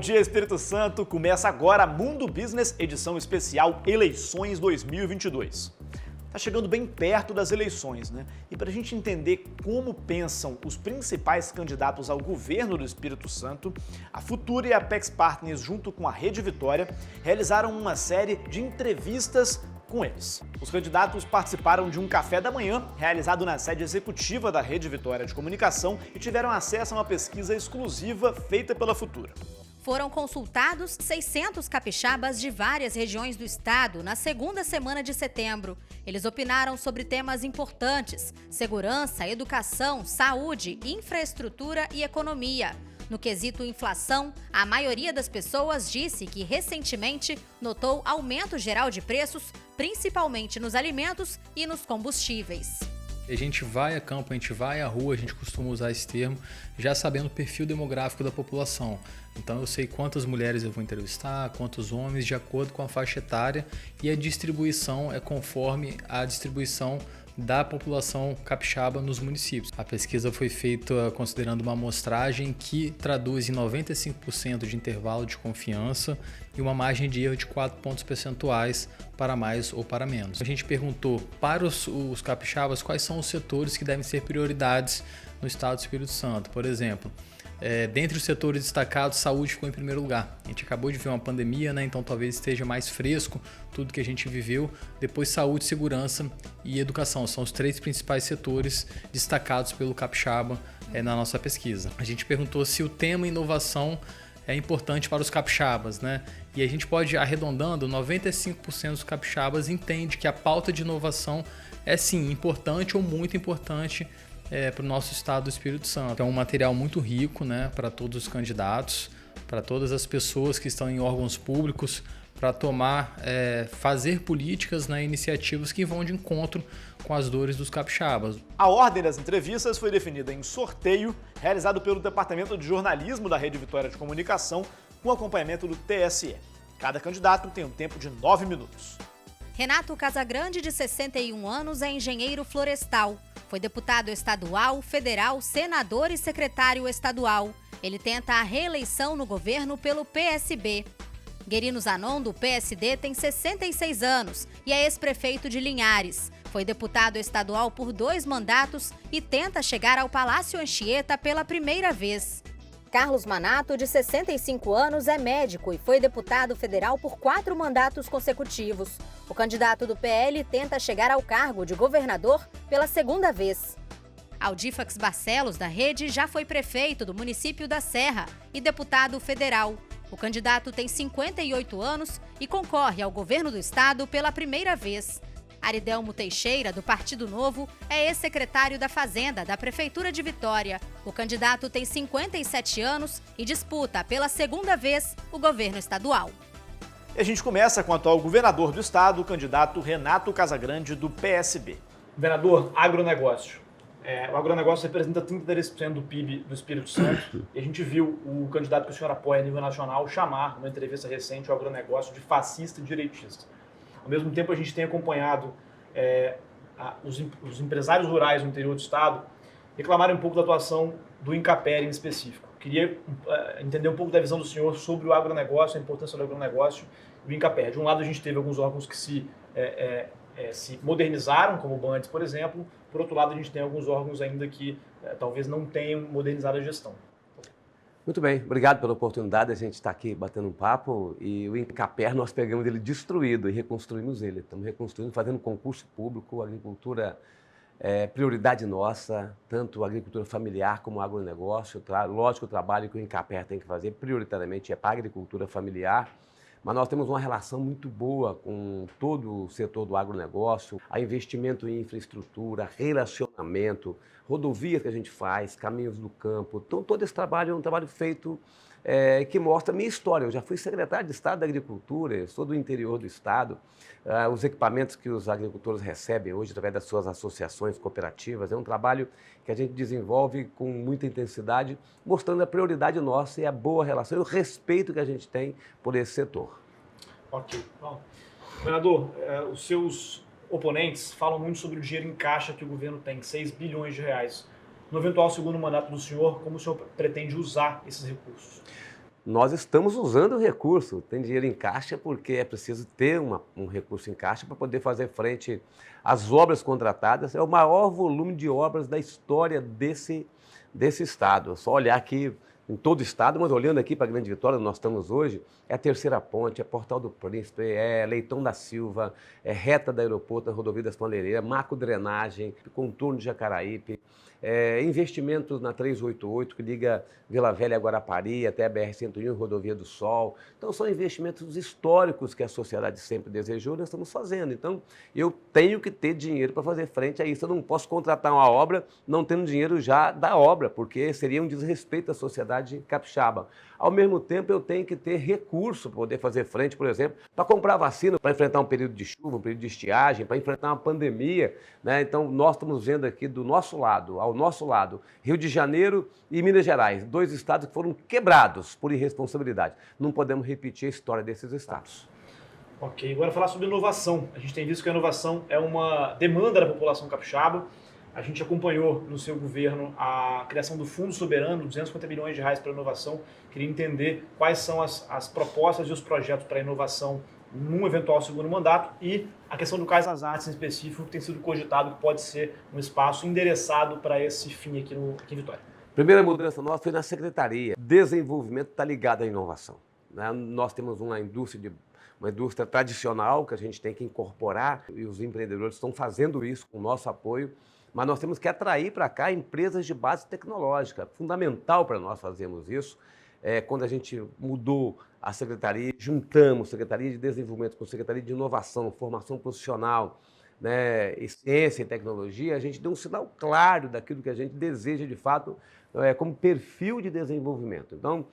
dia, Espírito Santo! Começa agora Mundo Business, edição especial Eleições 2022. Tá chegando bem perto das eleições, né? E para a gente entender como pensam os principais candidatos ao governo do Espírito Santo, a Futura e a Apex Partners, junto com a Rede Vitória, realizaram uma série de entrevistas com eles. Os candidatos participaram de um café da manhã realizado na sede executiva da Rede Vitória de Comunicação e tiveram acesso a uma pesquisa exclusiva feita pela Futura. Foram consultados 600 capixabas de várias regiões do estado na segunda semana de setembro. Eles opinaram sobre temas importantes: segurança, educação, saúde, infraestrutura e economia. No quesito inflação, a maioria das pessoas disse que recentemente notou aumento geral de preços, principalmente nos alimentos e nos combustíveis. A gente vai a campo, a gente vai à rua, a gente costuma usar esse termo, já sabendo o perfil demográfico da população. Então eu sei quantas mulheres eu vou entrevistar, quantos homens, de acordo com a faixa etária, e a distribuição é conforme a distribuição da população capixaba nos municípios. A pesquisa foi feita considerando uma amostragem que traduz em 95% de intervalo de confiança e uma margem de erro de 4 pontos percentuais para mais ou para menos. A gente perguntou para os capixabas quais são os setores que devem ser prioridades no estado do Espírito Santo. Por exemplo, dentre os setores destacados, saúde ficou em primeiro lugar. A gente acabou de ver uma pandemia, né? Então talvez esteja mais fresco tudo que a gente viveu. Depois saúde, segurança e educação. São os 3 principais setores destacados pelo capixaba na nossa pesquisa. A gente perguntou se o tema inovação é importante para os capixabas, né? E a gente pode, arredondando, 95% dos capixabas entende que a pauta de inovação é sim importante ou muito importante para o nosso estado do Espírito Santo. É um material muito rico, né, para todos os candidatos, para todas as pessoas que estão em órgãos públicos, para fazer políticas, né, iniciativas que vão de encontro com as dores dos capixabas. A ordem das entrevistas foi definida em sorteio, realizado pelo Departamento de Jornalismo da Rede Vitória de Comunicação, com acompanhamento do TSE. Cada candidato tem um tempo de 9 minutos. Renato Casagrande, de 61 anos, é engenheiro florestal. Foi deputado estadual, federal, senador e secretário estadual. Ele tenta a reeleição no governo pelo PSB. Guerino Zanon, do PSD, tem 66 anos e é ex-prefeito de Linhares. Foi deputado estadual por 2 mandatos e tenta chegar ao Palácio Anchieta pela primeira vez. Carlos Manato, de 65 anos, é médico e foi deputado federal por 4 mandatos consecutivos. O candidato do PL tenta chegar ao cargo de governador pela segunda vez. Aldifax Barcelos, da Rede, já foi prefeito do município da Serra e deputado federal. O candidato tem 58 anos e concorre ao governo do estado pela primeira vez. Aridelmo Teixeira, do Partido Novo, é ex-secretário da Fazenda da Prefeitura de Vitória. O candidato tem 57 anos e disputa pela segunda vez o governo estadual. E a gente começa com o atual governador do estado, o candidato Renato Casagrande, do PSB. Governador, agronegócio. O agronegócio representa 33% do PIB do Espírito Santo e a gente viu o candidato que o senhor apoia a nível nacional chamar, numa entrevista recente, o agronegócio de fascista e direitista. Ao mesmo tempo, a gente tem acompanhado os empresários rurais no interior do estado reclamarem um pouco da atuação do INCAPER em específico. Queria entender um pouco da visão do senhor sobre o agronegócio, a importância do agronegócio e do INCAPER. De um lado, a gente teve alguns órgãos que se modernizaram, como o BANDES, por exemplo. Por outro lado, a gente tem alguns órgãos ainda que talvez não tenham modernizado a gestão. Muito bem, obrigado pela oportunidade de a gente estar aqui batendo um papo. E o INCAPER, nós pegamos ele destruído e reconstruímos ele. Estamos reconstruindo, fazendo concurso público, agricultura é prioridade nossa, tanto a agricultura familiar como o agronegócio. Lógico, o trabalho que o INCAPER tem que fazer prioritariamente é para a agricultura familiar, mas nós temos uma relação muito boa com todo o setor do agronegócio, a investimento em infraestrutura, relacionamento, rodovias que a gente faz, caminhos do campo. Então, todo esse trabalho é um trabalho feito que mostra a minha história. Eu já fui secretário de Estado da Agricultura, eu sou do interior do Estado. Os equipamentos que os agricultores recebem hoje através das suas associações cooperativas, é um trabalho que a gente desenvolve com muita intensidade, mostrando a prioridade nossa e a boa relação e o respeito que a gente tem por esse setor. Ok. Bom, governador, os seus oponentes falam muito sobre o dinheiro em caixa que o governo tem, 6 bilhões de reais. No eventual segundo mandato do senhor, como o senhor pretende usar esses recursos? nós estamos usando o recurso. Tem dinheiro em caixa porque é preciso ter um recurso em caixa para poder fazer frente às obras contratadas. É o maior volume de obras da história desse estado. É só olhar aqui em todo o estado, mas olhando aqui para a Grande Vitória, onde nós estamos hoje, é a Terceira Ponte, é Portal do Príncipe, é Leitão da Silva, é Reta da Aeroporto, a Rodovia das Pandeireiras, Marco Drenagem, Contorno de Jacaraípe, investimentos na 388, que liga Vila Velha a Guarapari, até a BR-101, Rodovia do Sol. Então, são investimentos históricos que a sociedade sempre desejou e nós estamos fazendo. Então, eu tenho que ter dinheiro para fazer frente a isso. Eu não posso contratar uma obra não tendo dinheiro já da obra, porque seria um desrespeito à sociedade capixaba. Ao mesmo tempo, eu tenho que ter recurso para poder fazer frente, por exemplo, para comprar vacina, para enfrentar um período de chuva, um período de estiagem, para enfrentar uma pandemia, né? Então, nós estamos vendo aqui do nosso lado, ao nosso lado, Rio de Janeiro e Minas Gerais, dois estados que foram quebrados por irresponsabilidade. Não podemos repetir a história desses estados. Ok, agora falar sobre inovação. A gente tem visto que a inovação é uma demanda da população capixaba. A gente acompanhou no seu governo a criação do Fundo Soberano, 250 bilhões de reais para inovação. Queria entender quais são as propostas e os projetos para inovação num eventual segundo mandato e a questão do Cais das Artes em específico, que tem sido cogitado que pode ser um espaço endereçado para esse fim aqui em Vitória. Primeira mudança nossa foi na Secretaria. Desenvolvimento está ligado à inovação, né? Nós temos uma indústria tradicional que a gente tem que incorporar e os empreendedores estão fazendo isso com o nosso apoio. Mas nós temos que atrair para cá empresas de base tecnológica. Fundamental para nós fazermos isso. Quando a gente mudou a Secretaria, juntamos Secretaria de Desenvolvimento com Secretaria de Inovação, Formação Profissional, né, e Ciência e Tecnologia, a gente deu um sinal claro daquilo que a gente deseja de fato como perfil de desenvolvimento. Então,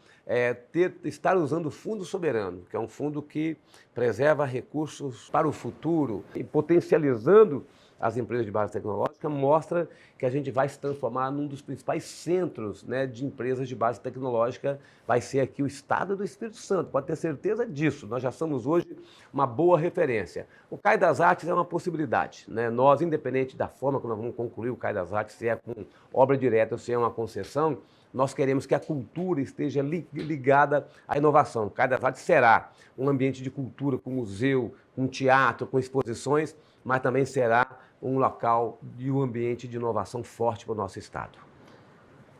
estar usando o Fundo Soberano, que é um fundo que preserva recursos para o futuro e potencializando as empresas de base tecnológica, mostra que a gente vai se transformar num dos principais centros, né, de empresas de base tecnológica, vai ser aqui o estado do Espírito Santo, pode ter certeza disso, nós já somos hoje uma boa referência. O Cais das Artes é uma possibilidade, né? Nós, independente da forma que nós vamos concluir o Cais das Artes, se é com obra direta ou se é uma concessão, nós queremos que a cultura esteja ligada à inovação. O Cais das Artes será um ambiente de cultura, com museu, com teatro, com exposições, mas também será um local e um ambiente de inovação forte para o nosso estado.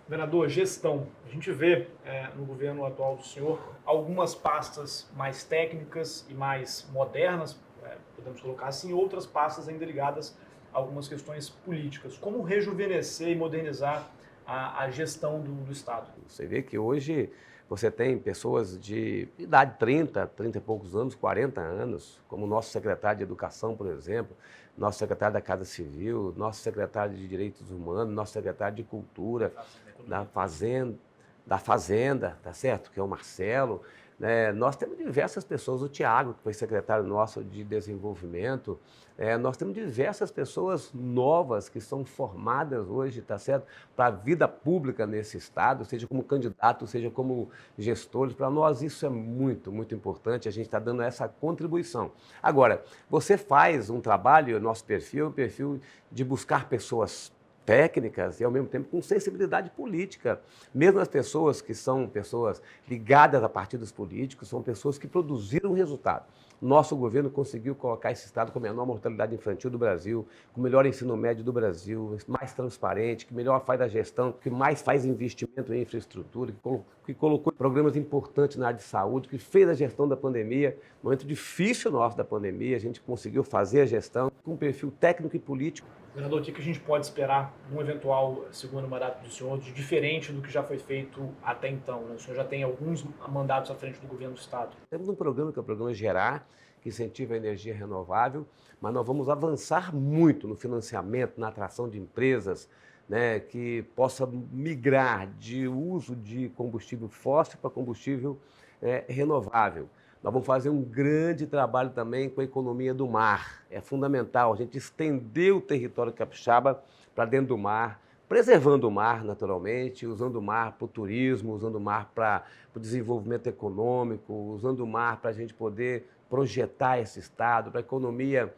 Governador, gestão. A gente vê no governo atual do senhor algumas pastas mais técnicas e mais modernas, podemos colocar assim, outras pastas ainda ligadas a algumas questões políticas. Como rejuvenescer e modernizar a gestão do estado? Você vê que hoje você tem pessoas de idade 30 e poucos anos, 40 anos, como o nosso secretário de Educação, por exemplo, nosso secretário da Casa Civil, nosso secretário de Direitos Humanos, nosso secretário de Cultura, da Fazenda, tá certo? Que é o Marcelo. Nós temos diversas pessoas, o Tiago, que foi secretário nosso de Desenvolvimento, nós temos diversas pessoas novas que são formadas hoje, tá certo? Para a vida pública nesse estado, seja como candidato, seja como gestores. Para nós isso é muito, muito importante, a gente está dando essa contribuição. Agora, você faz um trabalho, nosso perfil é um perfil de buscar pessoas técnicas e, ao mesmo tempo, com sensibilidade política. Mesmo as pessoas que são pessoas ligadas a partidos políticos, são pessoas que produziram resultado. Nosso governo conseguiu colocar esse estado com a menor mortalidade infantil do Brasil, com o melhor ensino médio do Brasil, mais transparente, que melhor faz a gestão, que mais faz investimento em infraestrutura, que colocou programas importantes na área de saúde, que fez a gestão da pandemia. No momento difícil nosso da pandemia, a gente conseguiu fazer a gestão com um perfil técnico e político. Governador, o que a gente pode esperar num eventual segundo mandato do senhor, de diferente do que já foi feito até então, né? O senhor já tem alguns mandatos à frente do governo do estado. Temos um programa que é o programa Gerar, que incentiva a energia renovável, mas nós vamos avançar muito no financiamento, na atração de empresas, né, que possa migrar de uso de combustível fóssil para combustível renovável. Nós vamos fazer um grande trabalho também com a economia do mar. É fundamental a gente estender o território capixaba para dentro do mar, preservando o mar naturalmente, usando o mar para o turismo, usando o mar para o desenvolvimento econômico, usando o mar para a gente poder projetar esse estado, para a economia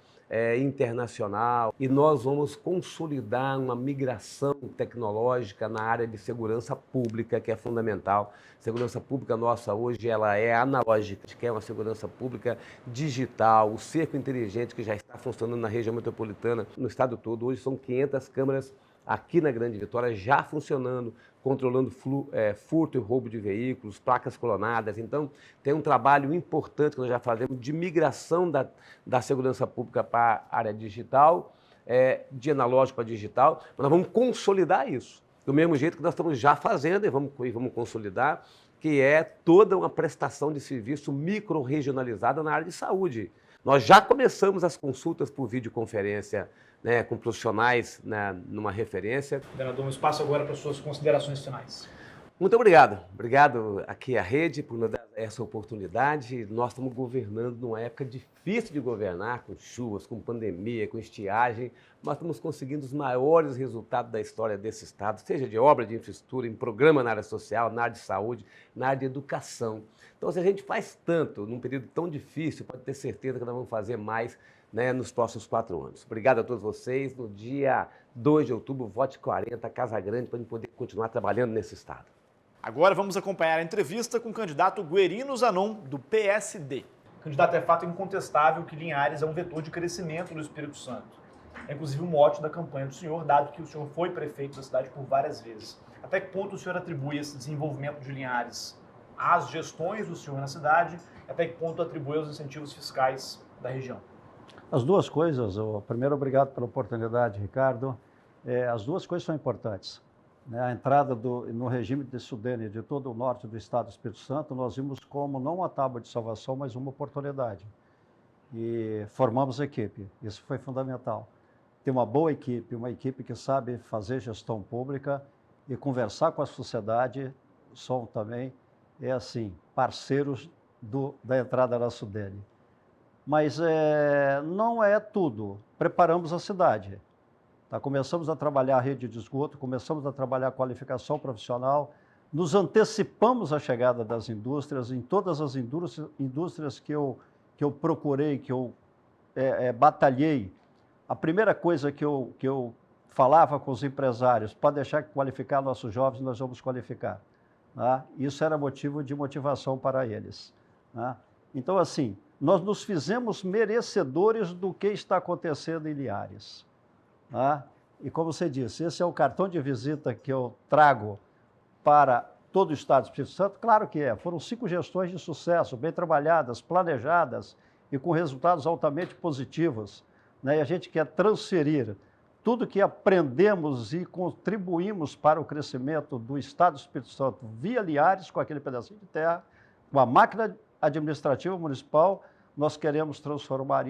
internacional. E nós vamos consolidar uma migração tecnológica na área de segurança pública, que é fundamental. Segurança pública nossa hoje ela é analógica, que é uma segurança pública digital, o cerco inteligente que já está funcionando na região metropolitana, no estado todo. Hoje são 500 câmeras aqui na Grande Vitória já funcionando, controlando furto e roubo de veículos, placas clonadas. Então, tem um trabalho importante que nós já fazemos de migração da segurança pública para a área digital, de analógico para digital, mas nós vamos consolidar isso, do mesmo jeito que nós estamos já fazendo e vamos consolidar, que é toda uma prestação de serviço micro-regionalizada na área de saúde. Nós já começamos as consultas por videoconferência, né, com profissionais, né, numa referência. Governador, um espaço agora para suas considerações finais. Muito obrigado. Obrigado aqui à rede por nos dar essa oportunidade. Nós estamos governando numa época difícil de governar, com chuvas, com pandemia, com estiagem. Nós estamos conseguindo os maiores resultados da história desse estado, seja de obra de infraestrutura, em programa na área social, na área de saúde, na área de educação. Então, se a gente faz tanto num período tão difícil, pode ter certeza que nós vamos fazer mais, né, nos próximos 4 anos. Obrigado a todos vocês. No dia 2 de outubro, vote 40, Casa Grande, para a gente poder continuar trabalhando nesse estado. Agora vamos acompanhar a entrevista com o candidato Guerino Zanon, do PSD. Candidato, é fato incontestável que Linhares é um vetor de crescimento do Espírito Santo. É inclusive um mote da campanha do senhor, dado que o senhor foi prefeito da cidade por várias vezes. Até que ponto o senhor atribui esse desenvolvimento de Linhares às gestões do senhor na cidade? Até que ponto atribui aos incentivos fiscais da região? As duas coisas. Primeiro, obrigado pela oportunidade, Ricardo. As duas coisas são importantes. A entrada no regime de Sudene de todo o norte do estado do Espírito Santo, nós vimos como não uma tábua de salvação, mas uma oportunidade. E formamos equipe, isso foi fundamental. Ter uma boa equipe, uma equipe que sabe fazer gestão pública e conversar com a sociedade, são também, parceiros da entrada na Sudene. Mas não é tudo. Preparamos a cidade. Começamos a trabalhar a rede de esgoto, começamos a trabalhar a qualificação profissional, nos antecipamos a chegada das indústrias, em todas as indústrias que eu procurei, que eu batalhei. A primeira coisa que eu falava com os empresários, pode deixar que qualificar nossos jovens, nós vamos qualificar. Tá? Isso era motivo de motivação para eles. Tá? Então, assim, nós nos fizemos merecedores do que está acontecendo em Linhares. Tá? E como você disse, esse é o cartão de visita que eu trago para todo o estado do Espírito Santo. Claro que é. Foram 5 gestões de sucesso, bem trabalhadas, planejadas e com resultados altamente positivos. Né? E a gente quer transferir tudo que aprendemos e contribuímos para o crescimento do estado do Espírito Santo via Linhares, com aquele pedacinho de terra, com a máquina administrativa municipal, nós queremos transportar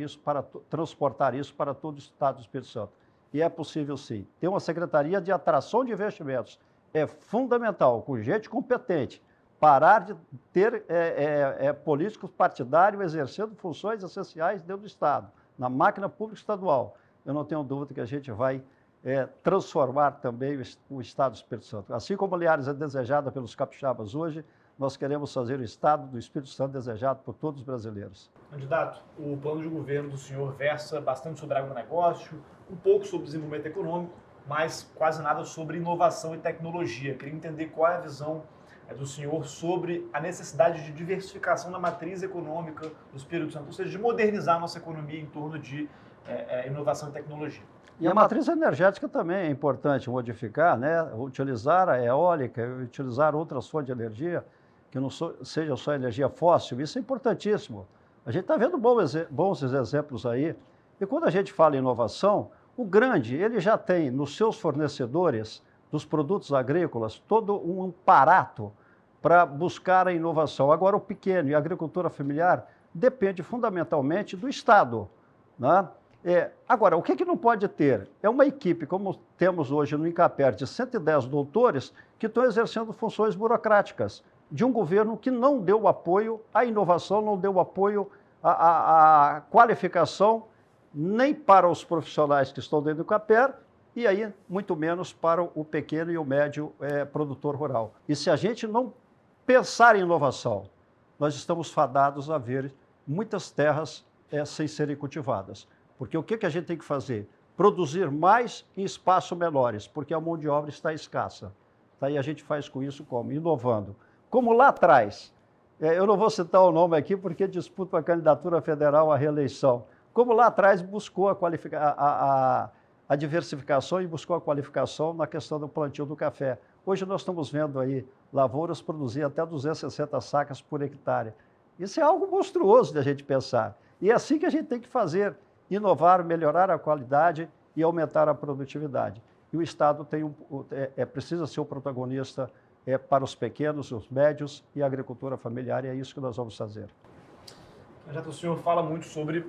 isso para todo o estado do Espírito Santo. E é possível sim. Ter uma secretaria de atração de investimentos é fundamental, com gente competente, parar de ter políticos partidários exercendo funções essenciais dentro do Estado, na máquina pública estadual. Eu não tenho dúvida que a gente vai transformar também o Estado do Espírito Santo. Assim como Linhares é desejada pelos capixabas hoje, nós queremos fazer o Estado do Espírito Santo desejado por todos os brasileiros. Candidato, o plano de governo do senhor versa bastante sobre agronegócio, um pouco sobre desenvolvimento econômico, mas quase nada sobre inovação e tecnologia. Queria entender qual é a visão do senhor sobre a necessidade de diversificação da matriz econômica do Espírito Santo, ou seja, de modernizar a nossa economia em torno de inovação e tecnologia. E a matriz energética também é importante modificar, né? Utilizar a eólica, utilizar outras fontes de energia, que não seja só energia fóssil, isso é importantíssimo. A gente está vendo bons exemplos aí. E quando a gente fala em inovação, o grande, ele já tem nos seus fornecedores dos produtos agrícolas todo um aparato para buscar a inovação. Agora, o pequeno e a agricultura familiar depende fundamentalmente do Estado. Né? Agora, o que não pode ter? É uma equipe, como temos hoje no Incaper, de 110 doutores que estão exercendo funções burocráticas de um governo que não deu apoio à inovação, não deu apoio à qualificação nem para os profissionais que estão dentro do Incaper e aí muito menos para o pequeno e o médio produtor rural. E se a gente não pensar em inovação, nós estamos fadados a ver muitas terras sem serem cultivadas. Porque o que a gente tem que fazer? Produzir mais em espaços menores, porque a mão de obra está escassa. Daí a gente faz com isso como? Inovando. Como lá atrás, eu não vou citar o nome aqui porque disputa a candidatura federal à reeleição, como lá atrás buscou a diversificação e buscou a qualificação na questão do plantio do café. Hoje nós estamos vendo aí lavouras produzir até 260 sacas por hectare. Isso é algo monstruoso de a gente pensar. E é assim que a gente tem que fazer, inovar, melhorar a qualidade e aumentar a produtividade. E o Estado precisa ser o protagonista para os pequenos, os médios e a agricultura familiar, e é isso que nós vamos fazer. Já que o senhor fala muito sobre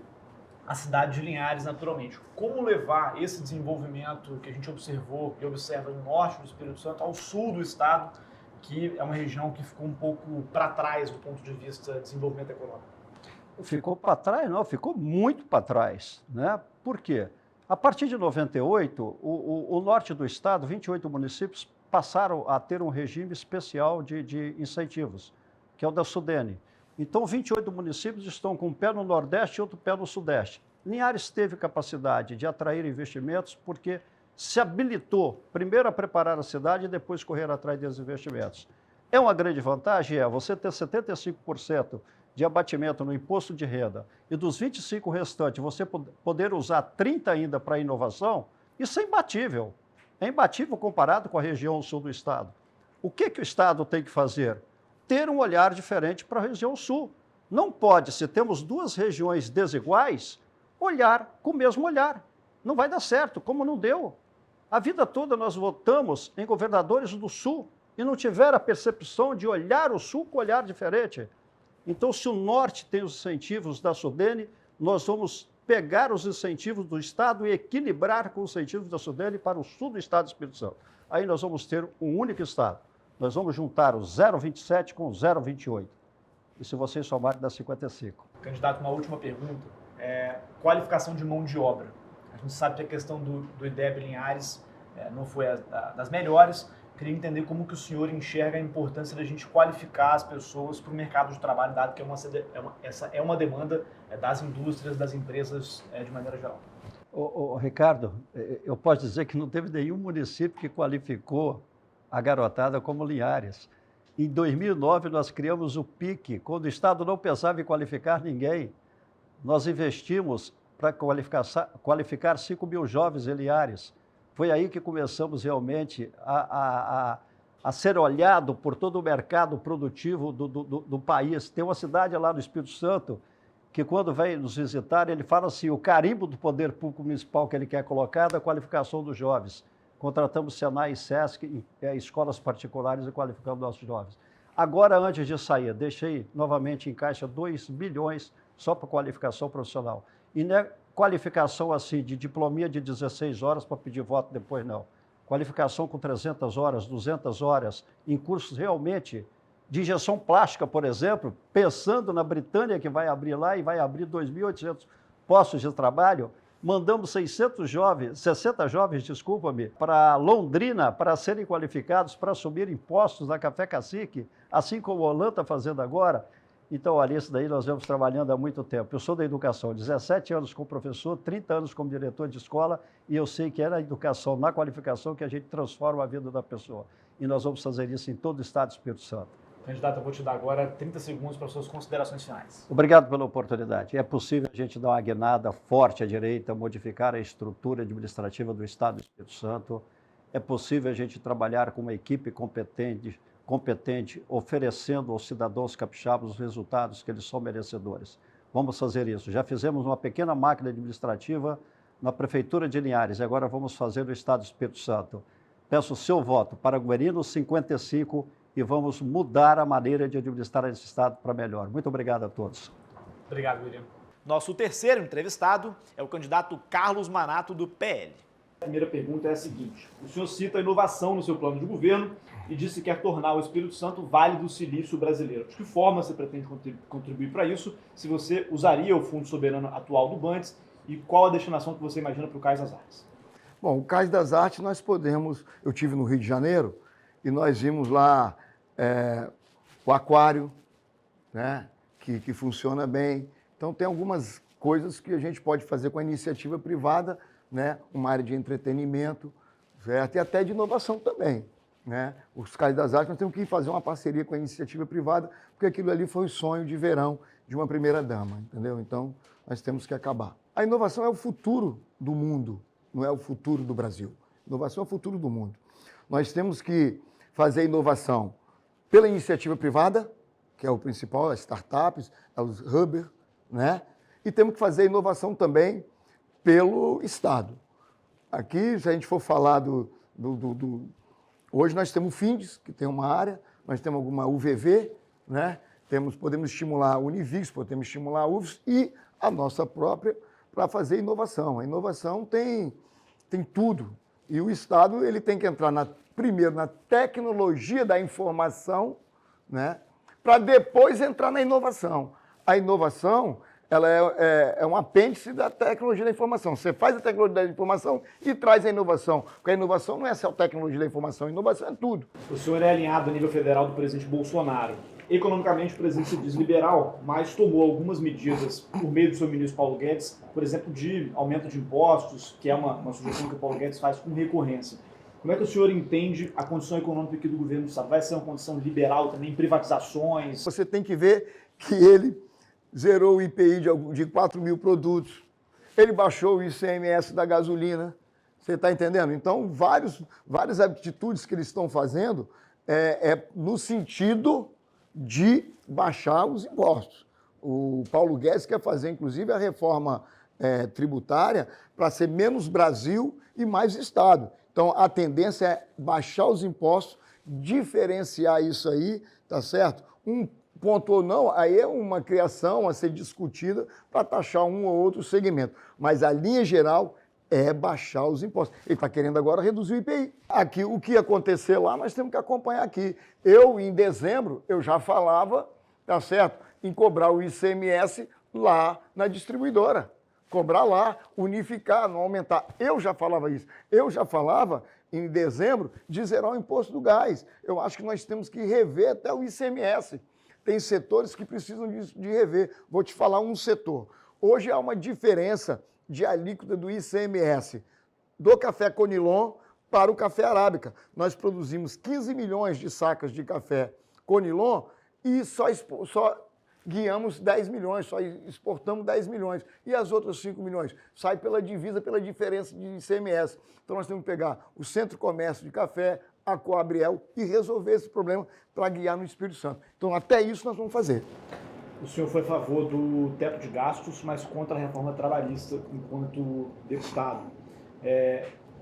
a cidade de Linhares, naturalmente, como levar esse desenvolvimento que a gente observou e observa no norte do Espírito Santo ao sul do estado, que é uma região que ficou um pouco para trás do ponto de vista de desenvolvimento econômico? Ficou para trás? Não, ficou muito para trás, né? Por quê? A partir de 98, o norte do estado, 28 municípios, passaram a ter um regime especial de incentivos, que é o da Sudene. Então, 28 municípios estão com um pé no Nordeste e outro pé no Sudeste. Linhares teve capacidade de atrair investimentos porque se habilitou, primeiro a preparar a cidade e depois correr atrás desses investimentos. É uma grande vantagem, você ter 75% de abatimento no imposto de renda e dos 25 restantes você poder usar 30 ainda para inovação, isso é imbatível. É imbatível comparado com a região sul do estado. O que o estado tem que fazer? Ter um olhar diferente para a região sul. Não pode, se temos duas regiões desiguais, olhar com o mesmo olhar. Não vai dar certo, como não deu. A vida toda nós votamos em governadores do sul e não tiveram a percepção de olhar o sul com um olhar diferente. Então, se o norte tem os incentivos da Sudene, nós vamos pegar os incentivos do estado e equilibrar com os incentivos da Sudene para o sul do estado do Espírito Santo. Aí nós vamos ter um único estado. Nós vamos juntar o 0,27 com o 0,28. E se vocês somarem, dá 55. Candidato, uma última pergunta. Qualificação de mão de obra. A gente sabe que a questão do IDEB Linhares não foi das melhores. Queria entender como que o senhor enxerga a importância da gente qualificar as pessoas para o mercado de trabalho, dado que essa é uma demanda das indústrias, das empresas de maneira geral. Ricardo, eu posso dizer que não teve nenhum município que qualificou a garotada como Linhares. Em 2009, nós criamos o PIC, quando o Estado não pensava em qualificar ninguém. Nós investimos para qualificar 5 mil jovens em Linhares. Foi aí que começamos realmente a ser olhado por todo o mercado produtivo do país. Tem uma cidade lá no Espírito Santo que, quando vem nos visitar, ele fala assim, o carimbo do poder público municipal que ele quer colocar da qualificação dos jovens. Contratamos Senai e Sesc, escolas particulares e qualificamos nossos jovens. Agora, antes de sair, deixei novamente em caixa 2 bilhões só para qualificação profissional. E não é qualificação assim, de diplominha de 16 horas para pedir voto depois, não. Qualificação com 300 horas, 200 horas, em cursos realmente de injeção plástica, por exemplo, pensando na Britânia, que vai abrir lá e vai abrir 2.800 postos de trabalho, mandamos 60 jovens, para Londrina para serem qualificados para assumir impostos da Café Cacique, assim como o Holanda está fazendo agora. Então, olha, isso daí nós vamos trabalhando há muito tempo. Eu sou da educação, 17 anos como professor, 30 anos como diretor de escola, e eu sei que é na educação, na qualificação, que a gente transforma a vida da pessoa. E nós vamos fazer isso em todo o estado do Espírito Santo. Candidato, eu vou te dar agora 30 segundos para suas considerações finais. Obrigado pela oportunidade. É possível a gente dar uma guinada forte à direita, modificar a estrutura administrativa do estado do Espírito Santo. É possível a gente trabalhar com uma equipe competente, oferecendo aos cidadãos capixabas os resultados que eles são merecedores. Vamos fazer isso. Já fizemos uma pequena máquina administrativa na Prefeitura de Linhares e agora vamos fazer no Estado do Espírito Santo. Peço o seu voto para Guerino 55 e vamos mudar a maneira de administrar esse Estado para melhor. Muito obrigado a todos. Obrigado, Guerino. Nosso terceiro entrevistado é o candidato Carlos Manato, do PL. A primeira pergunta é a seguinte. O senhor cita a inovação no seu plano de governo e disse que quer tornar o Espírito Santo Vale do Silício brasileiro. De que forma você pretende contribuir para isso? Se você usaria o Fundo Soberano atual do Bantes e qual a destinação que você imagina para o Cais das Artes? Bom, o Cais das Artes nós podemos... Eu tive no Rio de Janeiro e nós vimos lá o aquário, né, que funciona bem. Então, tem algumas coisas que a gente pode fazer com a iniciativa privada, né, uma área de entretenimento, certo? E até de inovação também. Né? Os Cais das Artes, nós temos que fazer uma parceria com a iniciativa privada, porque aquilo ali foi o sonho de verão de uma primeira-dama, entendeu? Então, nós temos que acabar. A inovação é o futuro do mundo, não é o futuro do Brasil. Inovação é o futuro do mundo. Nós temos que fazer inovação pela iniciativa privada, que é o principal, as startups, os hubs, né? E temos que fazer inovação também pelo Estado. Aqui, se a gente for falar hoje nós temos o FINDES, que tem uma área, nós temos alguma UVV, né? Podemos estimular a Univix, podemos estimular a UFS e a nossa própria para fazer inovação. A inovação tem tudo. E o Estado ele tem que entrar primeiro na tecnologia da informação, né? Para depois entrar na inovação. A inovação ela é um apêndice da tecnologia da informação. Você faz a tecnologia da informação e traz a inovação. Porque a inovação não é só a tecnologia da informação, a inovação é tudo. O senhor é alinhado a nível federal do presidente Bolsonaro. Economicamente, o presidente se diz liberal, mas tomou algumas medidas por meio do seu ministro Paulo Guedes, por exemplo, de aumento de impostos, que é uma sugestão que o Paulo Guedes faz com recorrência. Como é que o senhor entende a condição econômica aqui do governo do Estado? Vai ser uma condição liberal também, privatizações? Você tem que ver que ele zerou o IPI de 4 mil produtos, ele baixou o ICMS da gasolina, você está entendendo? Então, várias atitudes que eles estão fazendo no sentido de baixar os impostos. O Paulo Guedes quer fazer, inclusive, a reforma tributária para ser menos Brasil e mais Estado. Então, a tendência é baixar os impostos, diferenciar isso aí, tá certo? Um ponto ou não, aí é uma criação a ser discutida para taxar um ou outro segmento. Mas a linha geral é baixar os impostos. Ele está querendo agora reduzir o IPI. Aqui, o que ia acontecer lá, nós temos que acompanhar aqui. Em dezembro, eu já falava, tá certo, em cobrar o ICMS lá na distribuidora. Cobrar lá, unificar, não aumentar. Eu já falava isso. Eu já falava, em dezembro, de zerar o imposto do gás. Eu acho que nós temos que rever até o ICMS. Tem setores que precisam de rever. Vou te falar um setor. Hoje há uma diferença de alíquota do ICMS do café Conilon para o café arábica. Nós produzimos 15 milhões de sacas de café Conilon e só guiamos 10 milhões, só exportamos 10 milhões. E as outras 5 milhões? Sai pela divisa, pela diferença de ICMS. Então nós temos que pegar o Centro Comércio de Café, a Coabriel, e resolver esse problema para guiar no Espírito Santo. Então até isso nós vamos fazer. O senhor foi a favor do teto de gastos, mas contra a reforma trabalhista enquanto deputado.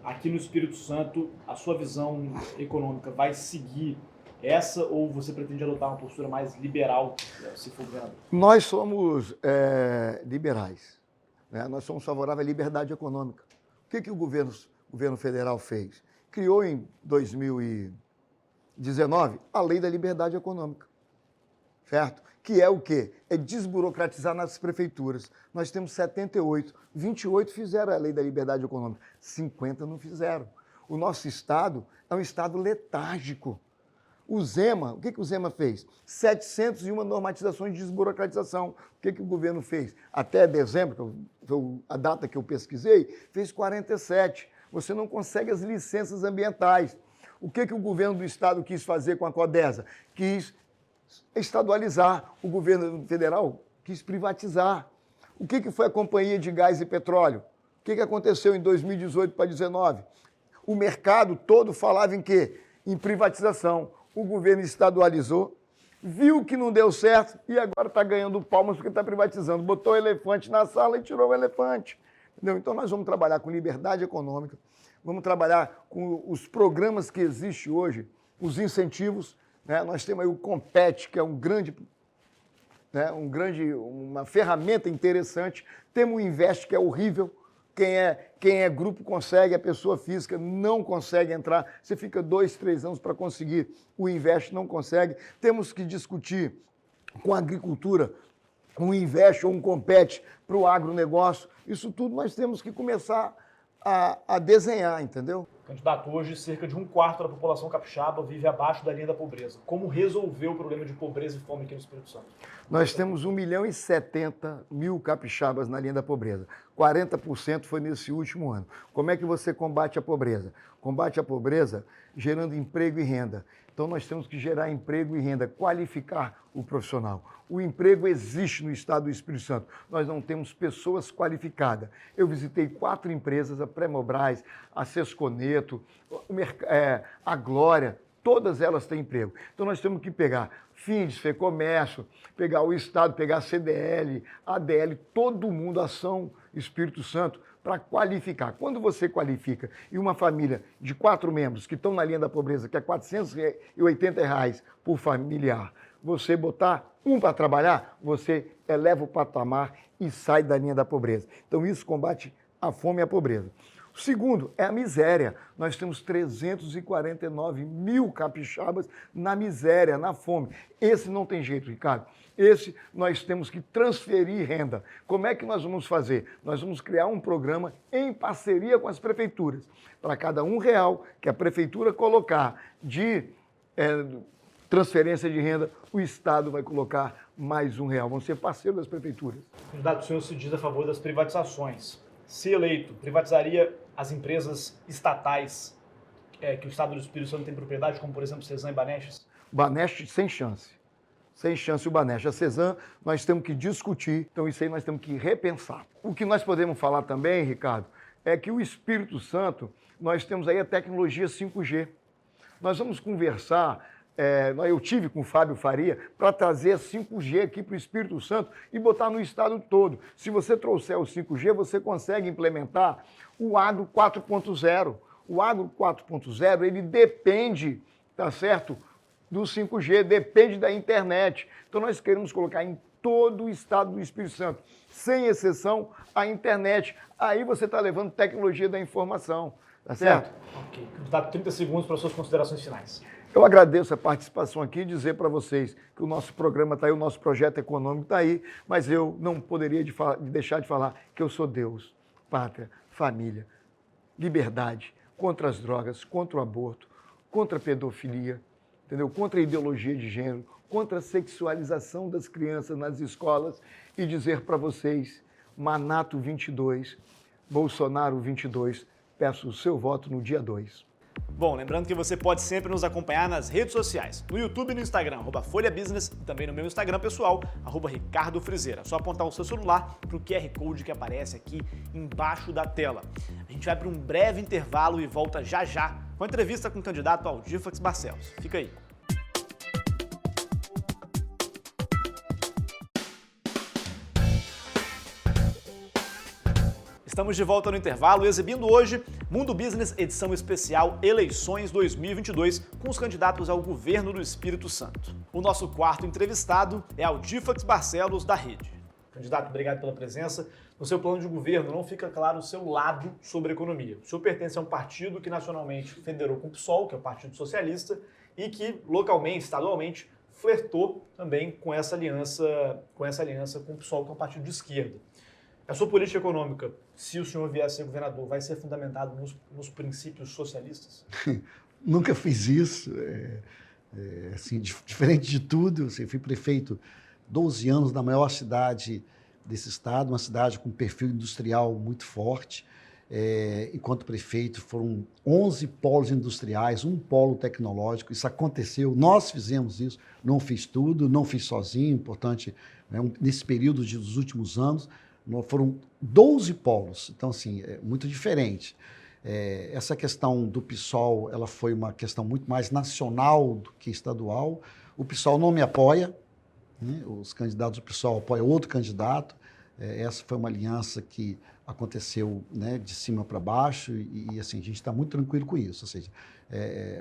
Aqui no Espírito Santo, a sua visão econômica vai seguir essa ou você pretende adotar uma postura mais liberal, se for governador? Nós somos liberais, né? Nós somos favoráveis à liberdade econômica. O que o governo federal fez? Criou em 2019 a Lei da Liberdade Econômica, certo? Que é o quê? É desburocratizar nas prefeituras. Nós temos 78, 28 fizeram a Lei da Liberdade Econômica, 50 não fizeram. O nosso Estado é um Estado letárgico. O Zema, o que o Zema fez? 701 normatizações de desburocratização. O que o governo fez? Até dezembro, a data que eu pesquisei, fez 47. Você não consegue as licenças ambientais. O que o governo do Estado quis fazer com a Codesa? Quis estadualizar. O governo federal quis privatizar. O que foi a Companhia de Gás e Petróleo? O que aconteceu em 2018 para 2019? O mercado todo falava em quê? Em privatização. O governo estadualizou, viu que não deu certo e agora está ganhando palmas porque está privatizando. Botou o elefante na sala e tirou o elefante. Entendeu? Então nós vamos trabalhar com liberdade econômica, vamos trabalhar com os programas que existem hoje, os incentivos, né? Nós temos aí o Compete, que é uma ferramenta interessante. Temos o Invest, que é horrível. Quem é grupo consegue, a pessoa física não consegue entrar. Você fica 2, 3 anos para conseguir. O Invest não consegue. Temos que discutir com a agricultura um Invest ou um Compete para o agronegócio. Isso tudo nós temos que começar a desenhar, entendeu? Candidato, hoje cerca de 1/4 da população capixaba vive abaixo da linha da pobreza. Como resolver o problema de pobreza e fome aqui no Espírito Santo? Nós temos 1.070.000 capixabas na linha da pobreza. 40% foi nesse último ano. Como é que você combate a pobreza? Combate a pobreza gerando emprego e renda. Então nós temos que gerar emprego e renda, qualificar o profissional. O emprego existe no estado do Espírito Santo. Nós não temos pessoas qualificadas. Eu visitei 4 empresas, a Premobras, a Sesconeto, a Glória, todas elas têm emprego. Então nós temos que pegar Findes, FEComércio, pegar o Estado, pegar a CDL, a ADL, todo mundo, Ação Espírito Santo, para qualificar. Quando você qualifica e uma família de 4 membros que estão na linha da pobreza, que é R$ 480 por familiar, você botar um para trabalhar, você eleva o patamar e sai da linha da pobreza. Então isso combate a fome e a pobreza. O segundo é a miséria. Nós temos 349.000 capixabas na miséria, na fome. Esse não tem jeito, Ricardo. Esse nós temos que transferir renda. Como é que nós vamos fazer? Nós vamos criar um programa em parceria com as prefeituras. Para cada R$1 que a prefeitura colocar de transferência de renda, o Estado vai colocar mais R$1. Vão ser parceiros das prefeituras. Candidato, o senhor se diz a favor das privatizações. Se eleito, privatizaria as empresas estatais que o Estado do Espírito Santo tem propriedade, como, por exemplo, Cesan e Banestes? Banestes, sem chance. Sem chance o Banestes. A Cesan, nós temos que discutir, então isso aí nós temos que repensar. O que nós podemos falar também, Ricardo, é que o Espírito Santo, nós temos aí a tecnologia 5G. Nós vamos conversar, eu tive com o Fábio Faria, para trazer a 5G aqui para o Espírito Santo e botar no estado todo. Se você trouxer o 5G, você consegue implementar o Agro 4.0. O Agro 4.0, ele depende, tá certo, do 5G, depende da internet. Então nós queremos colocar em todo o estado do Espírito Santo, sem exceção, a internet. Aí você está levando tecnologia da informação, tá certo? Ok. Candidato, 30 segundos para suas considerações finais. Eu agradeço a participação aqui e dizer para vocês que o nosso programa está aí, o nosso projeto econômico está aí, mas eu não poderia deixar de falar que eu sou Deus, pátria, família, liberdade, contra as drogas, contra o aborto, contra a pedofilia, entendeu? Contra a ideologia de gênero, contra a sexualização das crianças nas escolas e dizer para vocês, Manato 22, Bolsonaro 22, peço o seu voto no dia 2. Bom, lembrando que você pode sempre nos acompanhar nas redes sociais, no YouTube e no Instagram, @Folha Business, e também no meu Instagram pessoal, @Ricardo Frizeira. É só apontar o seu celular para o QR Code que aparece aqui embaixo da tela. A gente vai para um breve intervalo e volta já já com a entrevista com o candidato Aldifax Barcelos. Fica aí. Estamos de volta no intervalo, exibindo hoje Mundo Business, edição especial Eleições 2022, com os candidatos ao governo do Espírito Santo. O nosso quarto entrevistado é Aldifax Barcelos, da Rede. Candidato, obrigado pela presença. No seu plano de governo não fica claro o seu lado sobre a economia. O senhor pertence a um partido que nacionalmente federou com o PSOL, que é o Partido Socialista, e que localmente, estadualmente, flertou também com essa aliança com o PSOL, que é um partido de esquerda. A sua política econômica, se o senhor vier a ser governador, vai ser fundamentado nos princípios socialistas? Nunca fiz isso. Assim, diferente de tudo, eu fui prefeito 12 anos na maior cidade desse estado, uma cidade com perfil industrial muito forte. Enquanto prefeito, foram 11 polos industriais, um polo tecnológico. Isso aconteceu, nós fizemos isso. Não fiz tudo, não fiz sozinho, importante, né, nesse período dos últimos anos. Foram 12 polos, então, assim, é muito diferente. Essa questão do PSOL, ela foi uma questão muito mais nacional do que estadual. O PSOL não me apoia, né? Os candidatos do PSOL apoiam outro candidato. Essa foi uma aliança que aconteceu, né, de cima para baixo e assim, a gente está muito tranquilo com isso. Ou seja,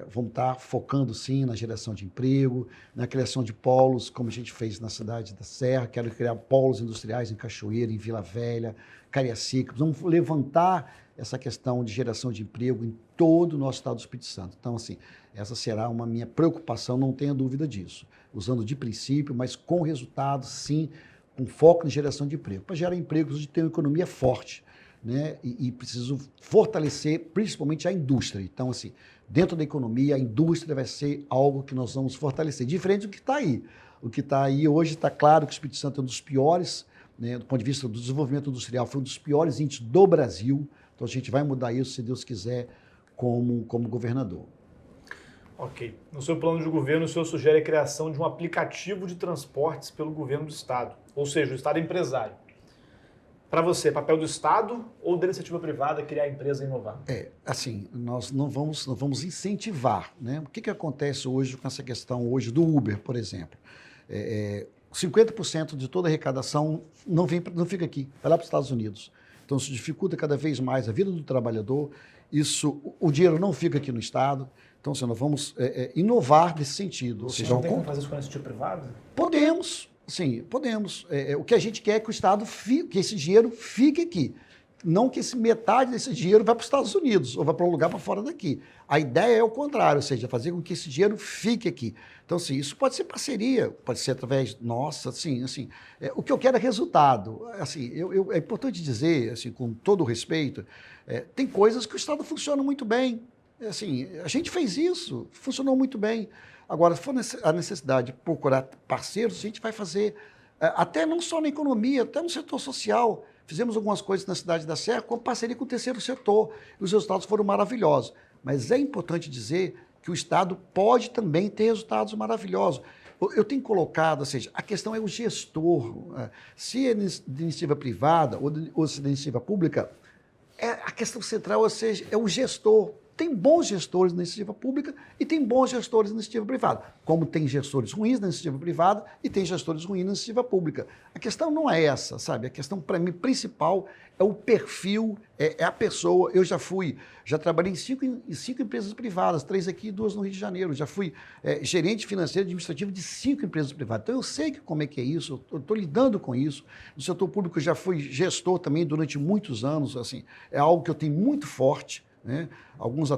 vamos estar focando, sim, na geração de emprego, na criação de polos, como a gente fez na cidade da Serra. Quero criar polos industriais em Cachoeira, em Vila Velha, Cariacica. Vamos levantar essa questão de geração de emprego em todo o nosso estado do Espírito Santo. Então, assim, essa será uma minha preocupação, não tenha dúvida disso. Usando de princípio, mas com resultado, sim, com foco em geração de emprego. Para gerar empregos, a gente tem uma economia forte. né, e preciso fortalecer principalmente a indústria. Então, assim, dentro da economia, a indústria vai ser algo que nós vamos fortalecer, diferente do que está aí. O que está aí hoje está claro que o Espírito Santo é um dos piores, né, do ponto de vista do desenvolvimento industrial, foi um dos piores índices do Brasil. Então, a gente vai mudar isso, se Deus quiser, como governador. Ok. No seu plano de governo, o senhor sugere a criação de um aplicativo de transportes pelo governo do Estado, ou seja, o Estado é empresário. Para você, papel do Estado ou da iniciativa privada criar a empresa e inovar? Assim, nós não vamos incentivar, né? O que acontece hoje com essa questão hoje do Uber, por exemplo? 50% de toda a arrecadação não fica aqui, vai lá para os Estados Unidos. Então, isso dificulta cada vez mais a vida do trabalhador, o dinheiro não fica aqui no Estado. Então, assim, nós vamos inovar nesse sentido. Ou seja, não tem como fazer isso com a iniciativa privada? Podemos, sim, podemos. O que a gente quer é que o Estado que esse dinheiro fique aqui. Não que metade desse dinheiro vá para os Estados Unidos ou vá para um lugar para fora daqui. A ideia é o contrário, ou seja, fazer com que esse dinheiro fique aqui. Então, assim, isso pode ser parceria, pode ser através nossa, assim, o que eu quero é resultado. Assim, é importante dizer, assim, com todo o respeito, tem coisas que o Estado funciona muito bem. Assim, a gente fez isso, funcionou muito bem. Agora, se for a necessidade de procurar parceiros, a gente vai fazer, até não só na economia, até no setor social. Fizemos algumas coisas na Cidade da Serra com parceria com o terceiro setor, e os resultados foram maravilhosos. Mas é importante dizer que o Estado pode também ter resultados maravilhosos. Eu tenho colocado, ou seja, a questão é o gestor. Se é de iniciativa privada ou se é de iniciativa pública, a questão central, ou seja, é o gestor. Tem bons gestores na iniciativa pública e tem bons gestores na iniciativa privada, como tem gestores ruins na iniciativa privada e tem gestores ruins na iniciativa pública. A questão não é essa, sabe? A questão, para mim, principal é o perfil, é a pessoa. Eu já trabalhei em cinco empresas privadas, 3 aqui e 2 no Rio de Janeiro. Já fui gerente financeiro e administrativo de 5 empresas privadas. Então, eu sei como é que é isso, eu estou lidando com isso. No setor público, eu já fui gestor também durante muitos anos, assim, é algo que eu tenho muito forte. Né? Alguns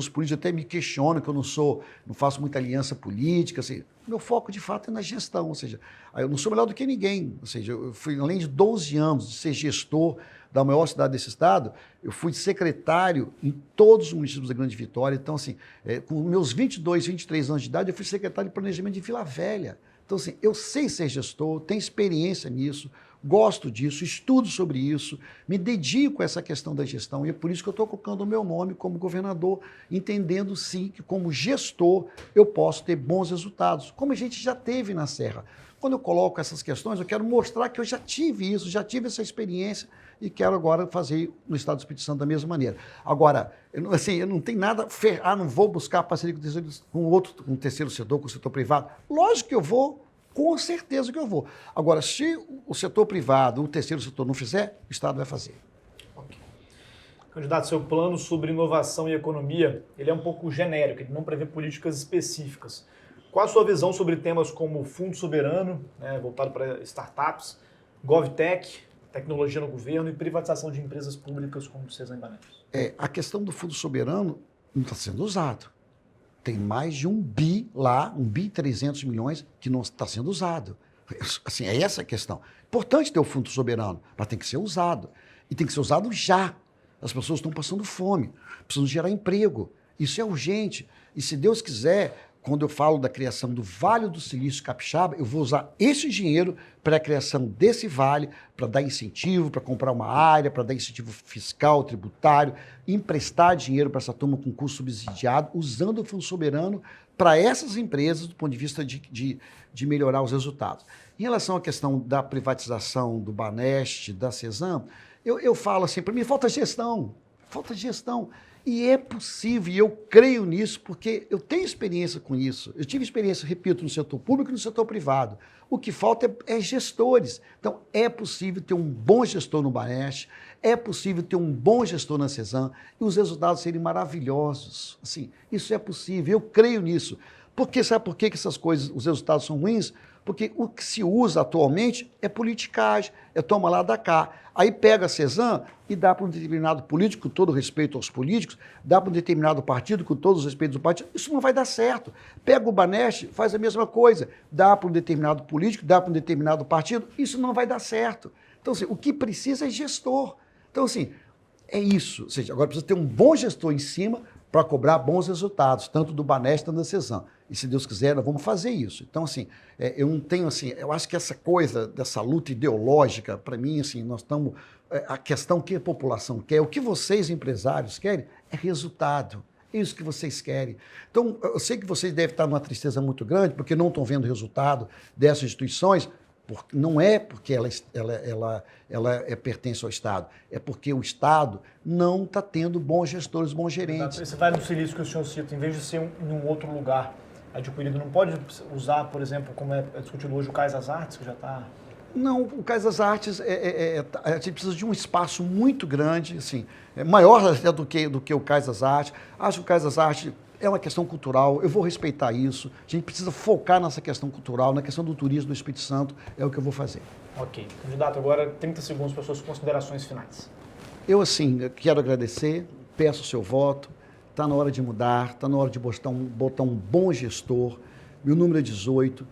políticos até me questionam que eu não faço muita aliança política. Assim. Meu foco, de fato, é na gestão. Ou seja, eu não sou melhor do que ninguém. Ou seja, eu fui, além de 12 anos de ser gestor da maior cidade desse estado, eu fui secretário em todos os municípios da Grande Vitória. Então, assim, com meus 22, 23 anos de idade, eu fui secretário de planejamento de Vila Velha. Então, assim, eu sei ser gestor, tenho experiência nisso, gosto disso, estudo sobre isso, me dedico a essa questão da gestão e é por isso que eu estou colocando o meu nome como governador, entendendo sim que como gestor eu posso ter bons resultados, como a gente já teve na Serra. Quando eu coloco essas questões, eu quero mostrar que eu já tive isso, já tive essa experiência e quero agora fazer no Estado do Espírito Santo da mesma maneira. Agora, eu não tenho nada, não vou buscar parceria com o terceiro setor, com o setor privado. Lógico que eu vou. Com certeza que eu vou. Agora, se o setor privado, o terceiro setor não fizer, o Estado vai fazer. Okay. Candidato, seu plano sobre inovação e economia, ele é um pouco genérico, ele não prevê políticas específicas. Qual a sua visão sobre temas como Fundo Soberano, voltado para startups, GovTech, tecnologia no governo e privatização de empresas públicas como o Cesam e Banespa? A questão do Fundo Soberano não está sendo usado. Tem mais de 1 bi lá, 1 bi e 300 milhões que não está sendo usado. Assim, é essa a questão. Importante ter o fundo soberano, mas tem que ser usado. E tem que ser usado já. As pessoas estão passando fome, precisam gerar emprego. Isso é urgente. E se Deus quiser, quando eu falo da criação do Vale do Silício Capixaba, eu vou usar esse dinheiro para a criação desse vale, para dar incentivo, para comprar uma área, para dar incentivo fiscal, tributário, emprestar dinheiro para essa turma com custo subsidiado, usando o Fundo Soberano para essas empresas, do ponto de vista de melhorar os resultados. Em relação à questão da privatização do Banespa, da Cesam, eu falo assim, para mim falta gestão. E é possível, e eu creio nisso, porque eu tenho experiência com isso. Eu tive experiência, repito, no setor público e no setor privado. O que falta é gestores. Então, é possível ter um bom gestor no Banespa, é possível ter um bom gestor na Cesam e os resultados serem maravilhosos. Assim, isso é possível, eu creio nisso. Sabe por que essas coisas, os resultados são ruins? Porque o que se usa atualmente é politicagem, é toma lá, dá cá. Aí pega a Cesam e dá para um determinado político, com todo respeito aos políticos, dá para um determinado partido, com todos os respeitos do partido. Isso não vai dar certo. Pega o Banespa, faz a mesma coisa. Dá para um determinado político, dá para um determinado partido. Isso não vai dar certo. Então, assim, o que precisa é gestor. Então, assim, É isso. Ou seja, agora precisa ter um bom gestor em cima para cobrar bons resultados, tanto do Banespa quanto da Cezam. E se Deus quiser, nós vamos fazer isso. Então, assim, eu não tenho, assim, eu acho que essa coisa dessa luta ideológica, para mim, assim, nós estamos, a questão que a população quer, o que vocês, empresários, querem, é resultado. É isso que vocês querem. Então, eu sei que vocês devem estar numa tristeza muito grande, porque não estão vendo o resultado dessas instituições, não é porque ela pertence ao Estado, é porque o Estado não está tendo bons gestores, bons gerentes. Você vai no Silício que o senhor cita, em vez de ser em um outro lugar adquirido, não pode usar, por exemplo, como é discutido hoje, o Cais das Artes, que já está... Não, o Cais das Artes, a gente precisa de um espaço muito grande, assim, maior até do que o Cais das Artes. Acho que o Cais das Artes é uma questão cultural, eu vou respeitar isso. A gente precisa focar nessa questão cultural, na questão do turismo do Espírito Santo, é o que eu vou fazer. Ok. Candidato, agora 30 segundos para suas considerações finais. Eu, assim, quero agradecer, peço o seu voto, está na hora de mudar, está na hora de botar um bom gestor. Meu número é 18,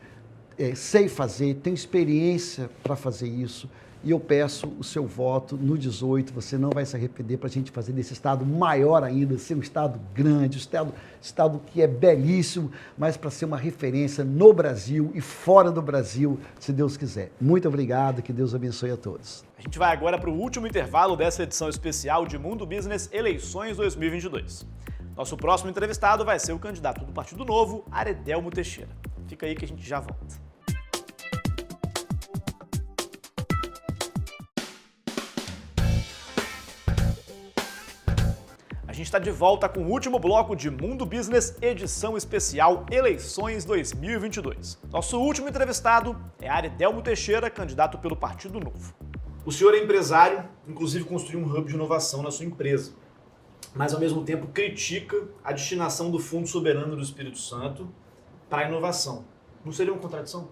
sei fazer, tenho experiência para fazer isso. E eu peço o seu voto no 18, você não vai se arrepender, para a gente fazer desse estado maior ainda, ser um estado grande, um estado que é belíssimo, mas para ser uma referência no Brasil e fora do Brasil, se Deus quiser. Muito obrigado, que Deus abençoe a todos. A gente vai agora para o último intervalo dessa edição especial de Mundo Business Eleições 2022. Nosso próximo entrevistado vai ser o candidato do Partido Novo, Aredelmo Teixeira. Fica aí que a gente já volta. A gente está de volta com o último bloco de Mundo Business, edição especial Eleições 2022. Nosso último entrevistado é Aredelmo Teixeira, candidato pelo Partido Novo. O senhor é empresário, inclusive construiu um hub de inovação na sua empresa, mas ao mesmo tempo critica a destinação do Fundo Soberano do Espírito Santo para a inovação. Não seria uma contradição?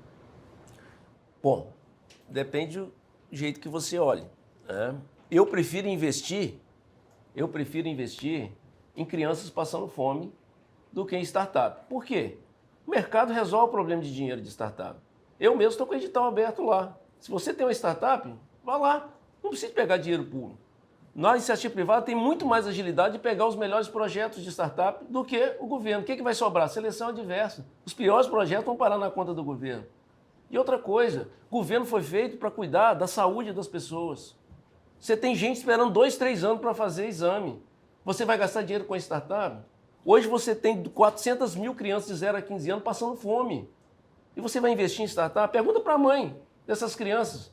Bom, depende do jeito que você olhe, né? Eu prefiro investir em crianças passando fome do que em startup. Por quê? O mercado resolve o problema de dinheiro de startup. Eu mesmo estou com o edital aberto lá. Se você tem uma startup, vá lá. Não precisa pegar dinheiro público. Na iniciativa privada tem muito mais agilidade de pegar os melhores projetos de startup do que o governo. O que vai sobrar? Seleção adversa. Os piores projetos vão parar na conta do governo. E outra coisa, o governo foi feito para cuidar da saúde das pessoas. Você tem gente esperando 2, 3 anos para fazer exame. Você vai gastar dinheiro com a startup? Hoje você tem 400 mil crianças de 0 a 15 anos passando fome. E você vai investir em startup? Pergunta para a mãe dessas crianças.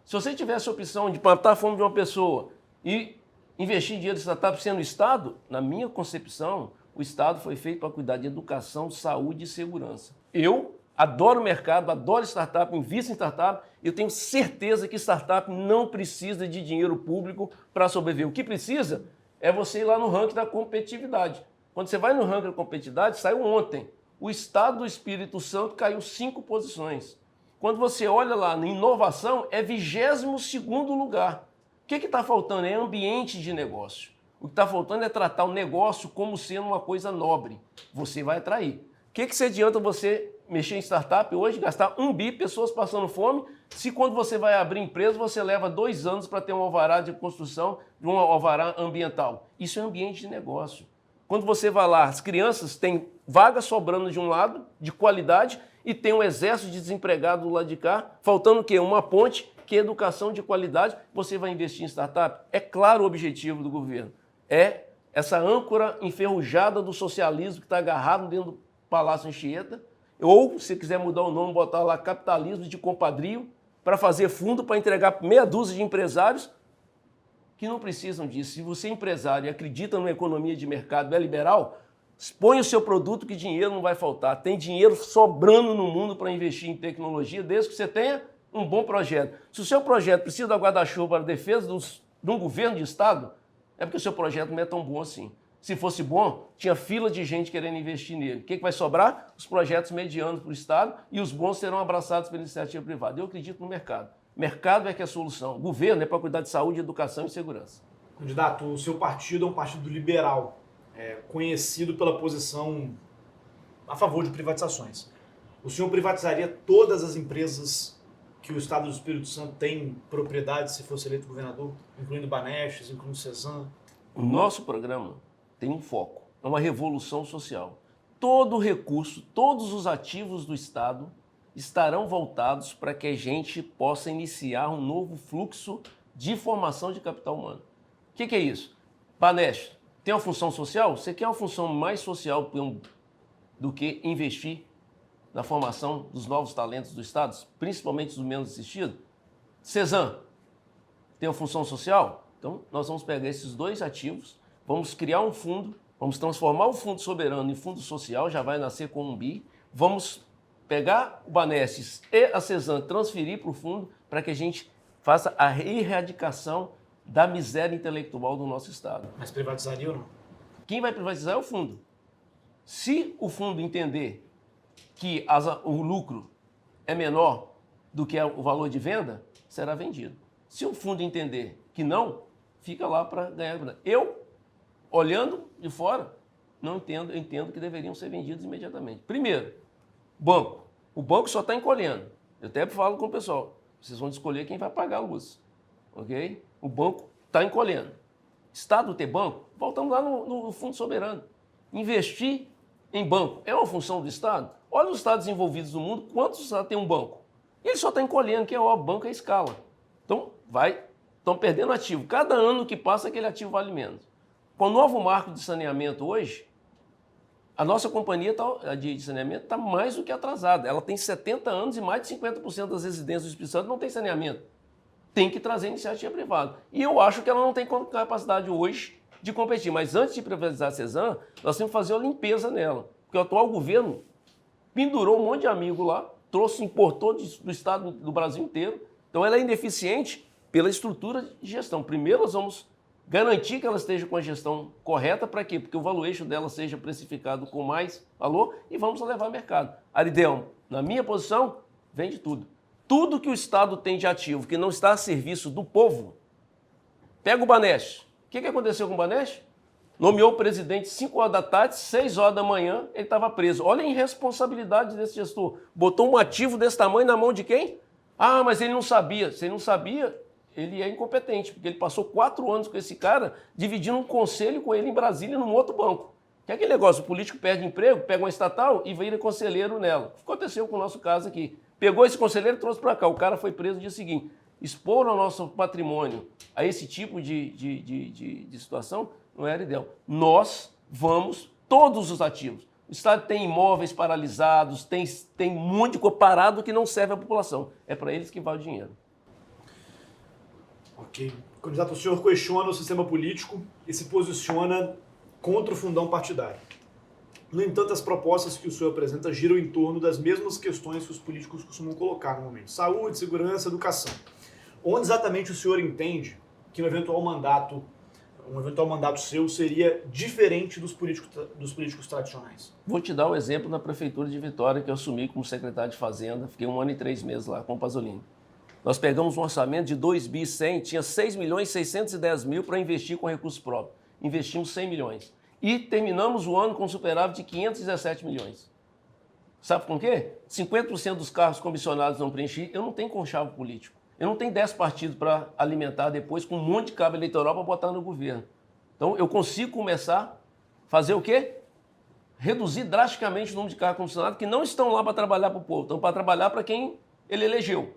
Se você tivesse a opção de matar a fome de uma pessoa e investir em dinheiro em startup sendo o Estado, na minha concepção, o Estado foi feito para cuidar de educação, saúde e segurança. Eu adoro o mercado, adoro startup, invisto em startup. Eu tenho certeza que startup não precisa de dinheiro público para sobreviver. O que precisa é você ir lá no ranking da competitividade. Quando você vai no ranking da competitividade, saiu ontem. O Estado do Espírito Santo caiu 5 posições. Quando você olha lá na inovação, é 22º lugar. O que está faltando? É ambiente de negócio. O que está faltando é tratar o negócio como sendo uma coisa nobre. Você vai atrair. O que se adianta você mexer em startup hoje, gastar 1 bi, pessoas passando fome, se quando você vai abrir empresa, você leva 2 anos para ter um alvará de construção, um alvará ambiental. Isso é ambiente de negócio. Quando você vai lá, as crianças têm vaga sobrando de um lado, de qualidade, e tem um exército de desempregados do lado de cá, faltando o quê? Uma ponte, que é educação de qualidade, você vai investir em startup? É claro o objetivo do governo. É essa âncora enferrujada do socialismo que está agarrado dentro do Palácio Anchieta, ou, se quiser mudar o nome, botar lá capitalismo de compadrio, para fazer fundo para entregar meia dúzia de empresários que não precisam disso. Se você é empresário e acredita numa economia de mercado, é liberal, expõe o seu produto que dinheiro não vai faltar. Tem dinheiro sobrando no mundo para investir em tecnologia, desde que você tenha um bom projeto. Se o seu projeto precisa da guarda-chuva para a defesa de um governo de Estado, é porque o seu projeto não é tão bom assim. Se fosse bom, tinha fila de gente querendo investir nele. O que vai sobrar? Os projetos medianos para o Estado e os bons serão abraçados pela iniciativa privada. Eu acredito no mercado. Mercado é que é a solução. O governo é para cuidar de saúde, educação e segurança. Candidato, o seu partido é um partido liberal, conhecido pela posição a favor de privatizações. O senhor privatizaria todas as empresas que o Estado do Espírito Santo tem propriedade se fosse eleito governador, incluindo Banestes, incluindo Cezanne? O nosso programa tem um foco, é uma revolução social. Todo recurso, todos os ativos do Estado estarão voltados para que a gente possa iniciar um novo fluxo de formação de capital humano. O que é isso? Banestes, tem uma função social? Você quer uma função mais social do que investir na formação dos novos talentos do Estado, principalmente dos menos assistidos? Cezanne, tem uma função social? Então, nós vamos pegar esses dois ativos, vamos criar um fundo, vamos transformar o fundo soberano em fundo social, já vai nascer com um bi, vamos pegar o Banestes e a Cezanne, transferir para o fundo para que a gente faça a erradicação da miséria intelectual do nosso Estado. Mas privatizaria ou não? Quem vai privatizar é o fundo. Se o fundo entender que o lucro é menor do que o valor de venda, será vendido. Se o fundo entender que não, fica lá para ganhar. Eu, olhando de fora, não entendo, eu entendo que deveriam ser vendidos imediatamente. Primeiro, banco. O banco só está encolhendo. Eu até falo com o pessoal, vocês vão escolher quem vai pagar a luz. Ok? O banco está encolhendo. Estado ter banco? Voltamos lá no Fundo Soberano. Investir em banco é uma função do Estado? Olha os Estados desenvolvidos do mundo, quantos Estados têm um banco? E ele só está encolhendo, que é o banco é escala. Então, estão perdendo ativo. Cada ano que passa, aquele ativo vale menos. Com o novo marco de saneamento hoje, a nossa companhia de saneamento está mais do que atrasada. Ela tem 70 anos e mais de 50% das residências do Espírito Santo não tem saneamento. Tem que trazer iniciativa privada. E eu acho que ela não tem capacidade hoje de competir. Mas antes de privatizar a Cezanne, nós temos que fazer uma limpeza nela. Porque o atual governo pendurou um monte de amigo lá, importou do Estado do Brasil inteiro. Então ela é ineficiente pela estrutura de gestão. Primeiro nós vamos garantir que ela esteja com a gestão correta. Para quê? Porque o valuation dela seja precificado com mais valor e vamos levar ao mercado. Aridelmo, na minha posição, vende tudo. Tudo que o Estado tem de ativo que não está a serviço do povo, pega o Banestes. O que aconteceu com o Banestes? Nomeou o presidente 5 horas da tarde, 6 horas da manhã, ele estava preso. Olha a irresponsabilidade desse gestor. Botou um ativo desse tamanho na mão de quem? Ah, mas ele não sabia. Se ele não sabia, ele é incompetente, porque ele passou 4 anos com esse cara, dividindo um conselho com ele em Brasília, num outro banco. Que é aquele negócio, o político perde emprego, pega uma estatal e vira conselheiro nela. Aconteceu com o nosso caso aqui. Pegou esse conselheiro e trouxe para cá. O cara foi preso no dia seguinte. Expor o nosso patrimônio a esse tipo de situação não era ideal. Nós vamos, todos os ativos. O Estado tem imóveis paralisados, tem um monte de coisa parado que não serve à população. É para eles que vai o dinheiro. Ok. Candidato, o senhor questiona o sistema político e se posiciona contra o fundão partidário. No entanto, as propostas que o senhor apresenta giram em torno das mesmas questões que os políticos costumam colocar no momento. Saúde, segurança, educação. Onde exatamente o senhor entende que um eventual mandato seu seria diferente dos políticos tradicionais? Vou te dar um exemplo na Prefeitura de Vitória, que eu assumi como secretário de Fazenda. Fiquei 1 ano e 3 meses lá com o Pasolini. Nós pegamos um orçamento de 2 bi 100, tinha 6 milhões e 610 mil para investir com recursos próprios. Investimos 100 milhões. E terminamos o ano com um superávit de 517 milhões. Sabe com o quê? 50% dos cargos comissionados não preenchi. Eu não tenho conchavo político. Eu não tenho 10 partidos para alimentar depois com um monte de cabo eleitoral para botar no governo. Então, eu consigo começar a fazer o quê? Reduzir drasticamente o número de cargos comissionados que não estão lá para trabalhar para o povo, estão para trabalhar para quem ele elegeu.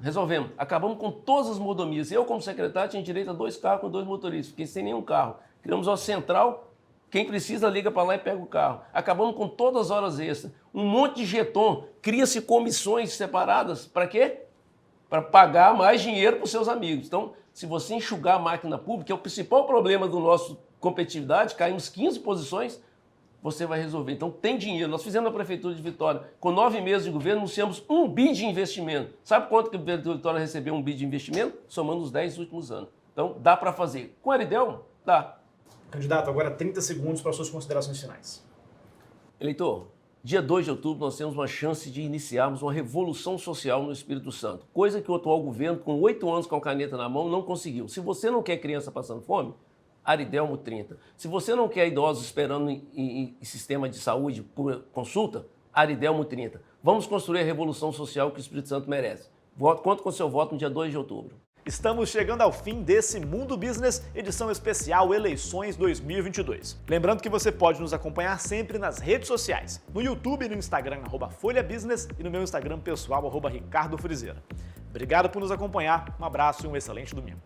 Resolvemos. Acabamos com todas as mordomias. Eu, como secretário, tinha direito a 2 carros com 2 motoristas. Fiquei sem nenhum carro. Criamos uma central. Quem precisa liga para lá e pega o carro. Acabamos com todas as horas extras. Um monte de jeton. Cria-se comissões separadas. Para quê? Para pagar mais dinheiro para os seus amigos. Então, se você enxugar a máquina pública, que é o principal problema do nosso competitividade, caímos 15 posições, você vai resolver. Então, tem dinheiro. Nós fizemos na Prefeitura de Vitória, com 9 meses de governo, anunciamos 1 bi de investimento. Sabe quanto que a Prefeitura de Vitória recebeu 1 bi de investimento? Somando os 10 últimos anos. Então, dá para fazer. Com Aridelmo, dá. Candidato, agora 30 segundos para suas considerações finais. Eleitor, dia 2 de outubro nós temos uma chance de iniciarmos uma revolução social no Espírito Santo, coisa que o atual governo, com 8 anos com a caneta na mão, não conseguiu. Se você não quer criança passando fome, Aridelmo 30. Se você não quer idosos esperando em sistema de saúde por consulta, Aridelmo 30. Vamos construir a revolução social que o Espírito Santo merece. Conto com o seu voto no dia 2 de outubro. Estamos chegando ao fim desse Mundo Business, edição especial Eleições 2022. Lembrando que você pode nos acompanhar sempre nas redes sociais, no YouTube e no Instagram, @FolhaBusiness, e no meu Instagram pessoal, @RicardoFrizeira. Obrigado por nos acompanhar, um abraço e um excelente domingo.